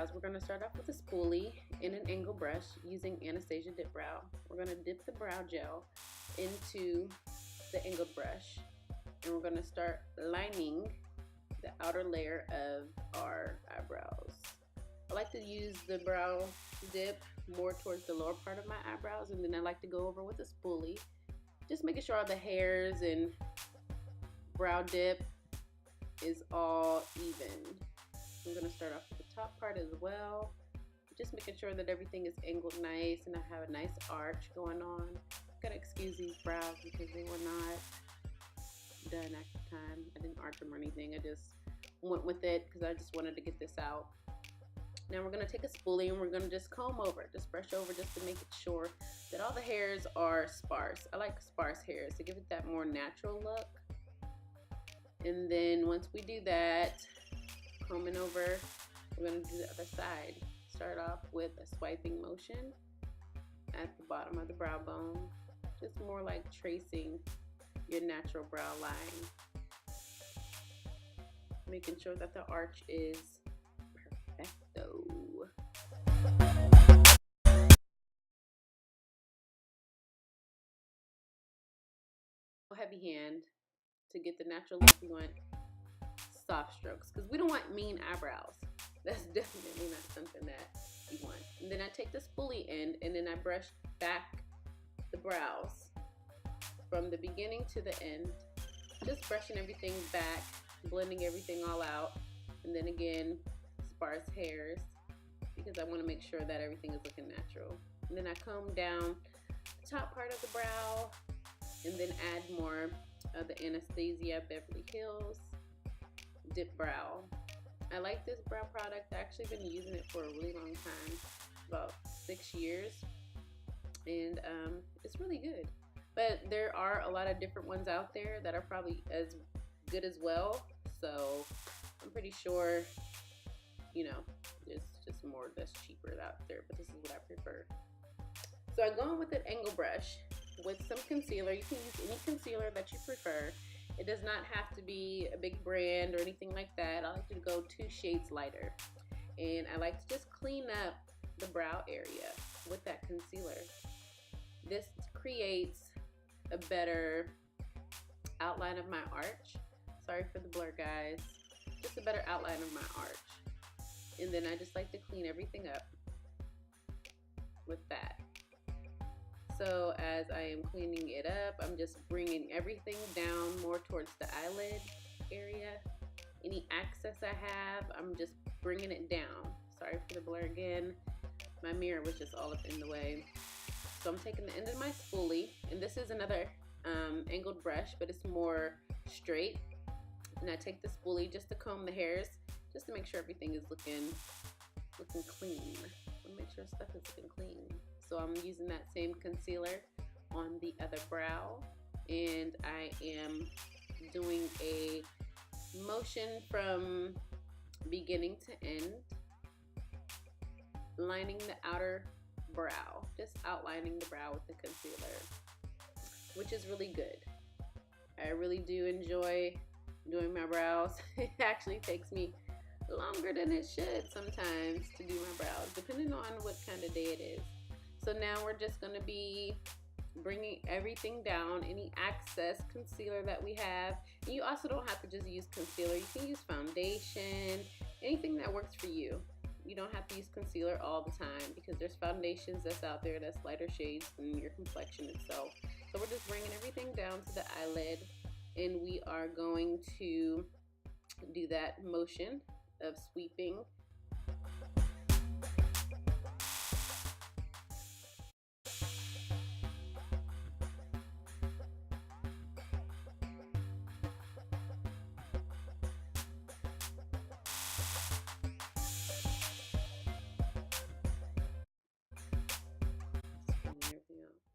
brows, we're going to start off with a spoolie and an angle brush using Anastasia Dip Brow. We're going to dip the brow gel into the angled brush, and we're going to start lining the outer layer of our eyebrows. I like to use the brow dip more towards the lower part of my eyebrows, and then I like to go over with a spoolie, just making sure all the hairs and brow dip is all even. I'm going to start off with the top part as well, just making sure that everything is angled nice and I have a nice arch going on. I'm going to excuse these brows because they were not done at the time. I didn't arch them or anything. I just went with it because I just wanted to get this out. Now we're going to take a spoolie and we're going to just comb over, just brush over just to make it sure that all the hairs are sparse. I like sparse hairs to give it that more natural look. And then once we do that, combing over, we're going to do the other side. Start off with a swiping motion at the bottom of the brow bone, just more like tracing your natural brow line, making sure that the arch is perfecto. Heavy hand to get the natural look. We want soft strokes because we don't want mean eyebrows. That's definitely not something that you want. And then I take the spoolie end and then I brush back the brows from the beginning to the end, just brushing everything back, blending everything all out, and then again sparse hairs because I want to make sure that everything is looking natural. And then I comb down the top part of the brow and then add more of the Anastasia Beverly Hills Dip Brow. I like this brow product. I've actually been using it for a really long time, about 6 years, and it's really good. But there are a lot of different ones out there that are probably as good as well, so I'm pretty sure, you know, there's just more that's cheaper out there, but this is what I prefer. So I'm going with an angle brush with some concealer. You can use any concealer that you prefer. It does not have to be a big brand or anything like that. I like to go 2 shades lighter. And I like to just clean up the brow area with that concealer. This creates a better outline of my arch. Sorry for the blur, guys. Just a better outline of my arch. And then I just like to clean everything up with that. So as I am cleaning it up, I'm just bringing everything down more towards the eyelid area. Any excess I have, I'm just bringing it down. Sorry for the blur again. My mirror was just all up in the way. So I'm taking the end of my spoolie, and this is another angled brush, but it's more straight. And I take the spoolie just to comb the hairs, just to make sure everything is looking clean. Make sure stuff is looking clean. So I'm using that same concealer on the other brow, and I am doing a motion from beginning to end, lining the outer brow, just outlining the brow with the concealer, which is really good. I really do enjoy doing my brows. It actually takes me longer than it should sometimes to do my brows, depending on what kind of day it is. So now we're just going to be bringing everything down, any excess concealer that we have. And you also don't have to just use concealer. You can use foundation, anything that works for you. You don't have to use concealer all the time because there's foundations that's out there that's lighter shades than your complexion itself. So we're just bringing everything down to the eyelid, and we are going to do that motion of sweeping.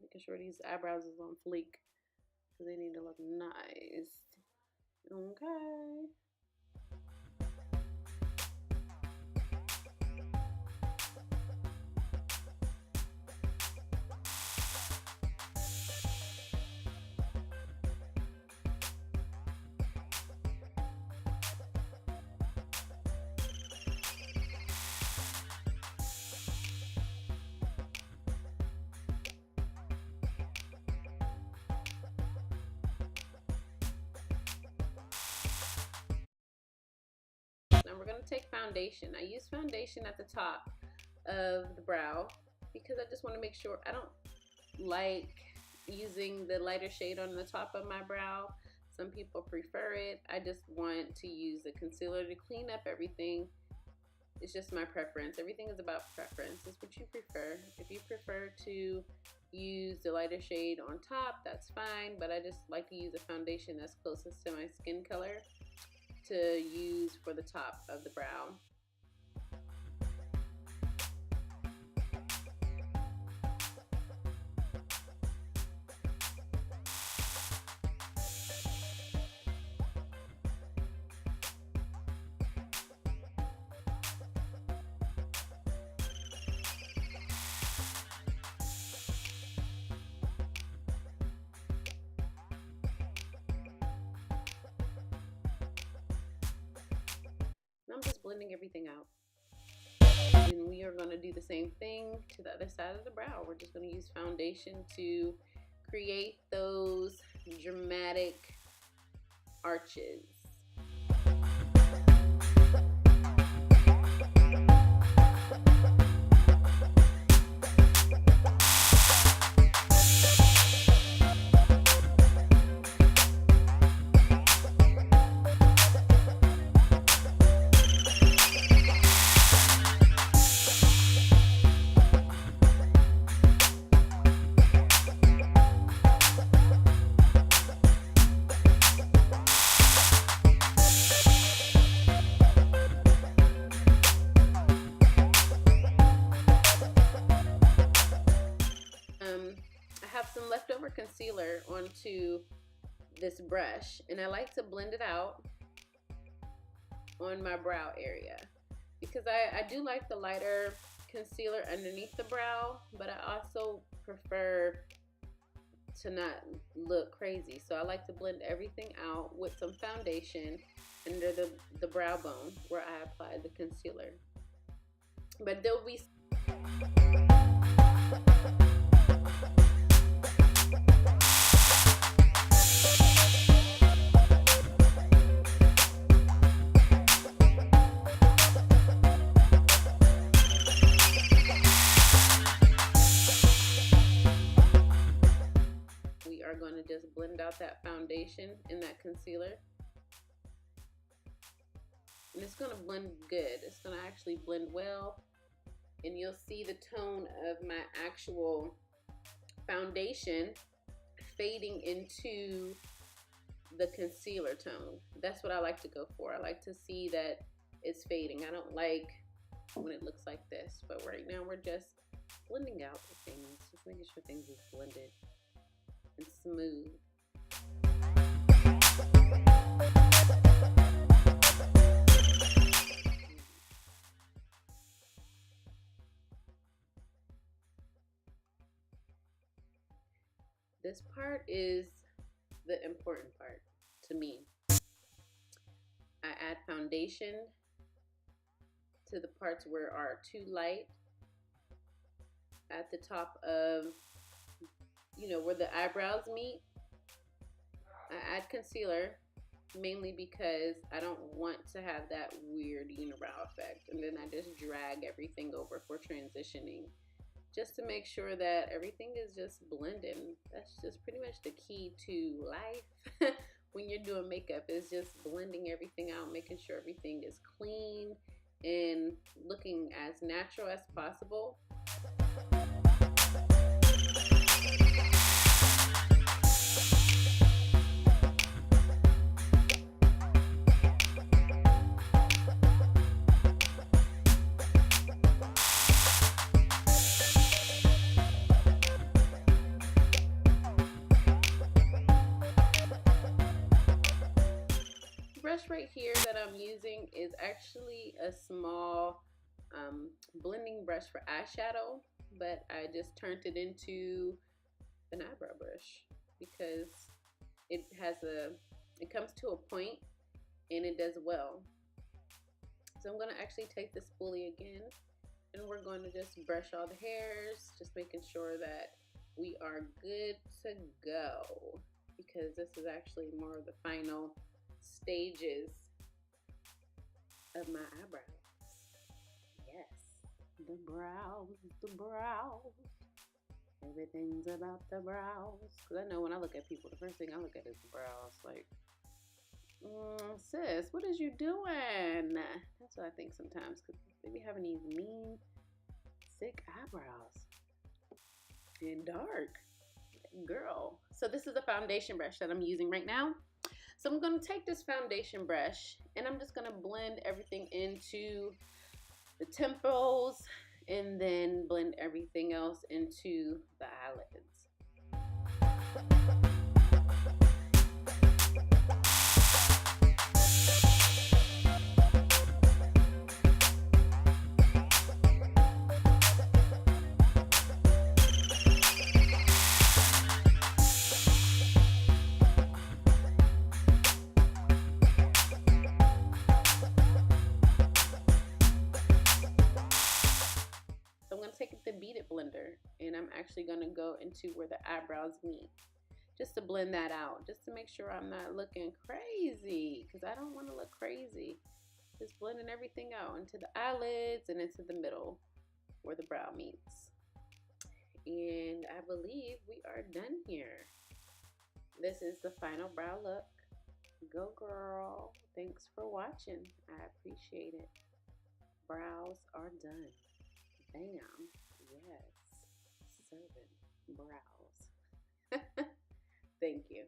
Making sure these eyebrows is on fleek because they need to look nice. Okay. Now we're going to take foundation. I use foundation at the top of the brow because I just want to make sure. I don't like using the lighter shade on the top of my brow. Some people prefer it. I just want to use the concealer to clean up everything. It's just my preference. Everything is about preference. It's what you prefer. If you prefer to use the lighter shade on top, that's fine, but I just like to use a foundation that's closest to my skin color to use for the top of the brow. I'm just blending everything out. And we are going to do the same thing to the other side of the brow. We're just going to use foundation to create those dramatic arches. I have some leftover concealer onto this brush, and I like to blend it out on my brow area because I do like the lighter concealer underneath the brow, but I also prefer to not look crazy. So I like to blend everything out with some foundation under the brow bone where I applied the concealer. But there'll be going to just blend out that foundation and that concealer, and it's going to blend good. It's going to actually blend well, and you'll see the tone of my actual foundation fading into the concealer tone. That's what I like to go for. I like to see that it's fading. I don't like when it looks like this, but right now we're just blending out the things, just making sure things is blended and smooth. This part is the important part to me. I add foundation to the parts where are too light at the top of, where the eyebrows meet. I add concealer mainly because I don't want to have that weird unibrow effect, and then I just drag everything over for transitioning, just to make sure that everything is just blending. That's just pretty much the key to life when you're doing makeup, is just blending everything out, making sure everything is clean and looking as natural as possible. Brush right here that I'm using is actually a small blending brush for eyeshadow, but I just turned it into an eyebrow brush because it comes to a point and it does well. So I'm going to actually take the spoolie again, and we're going to just brush all the hairs, just making sure that we are good to go, because this is actually more of the final stages of my eyebrows. Yes, the brows, the brows. Everything's about the brows. Because I know when I look at people, the first thing I look at is the brows. Like, sis, what is you doing? That's what I think sometimes. Because they be having these mean, sick eyebrows. And dark. Girl. So this is a foundation brush that I'm using right now. So I'm going to take this foundation brush and I'm just going to blend everything into the temples and then blend everything else into the eyelids. So I'm going to take the Beat It blender and I'm actually going to go into where the eyebrows meet just to blend that out, just to make sure I'm not looking crazy, because I don't want to look crazy. Just blending everything out into the eyelids and into the middle where the brow meets. And I believe we are done here. This is the final brow look. Go girl. Thanks for watching. I appreciate it. Brows are done. Bam. Yes. Serving brows. Thank you.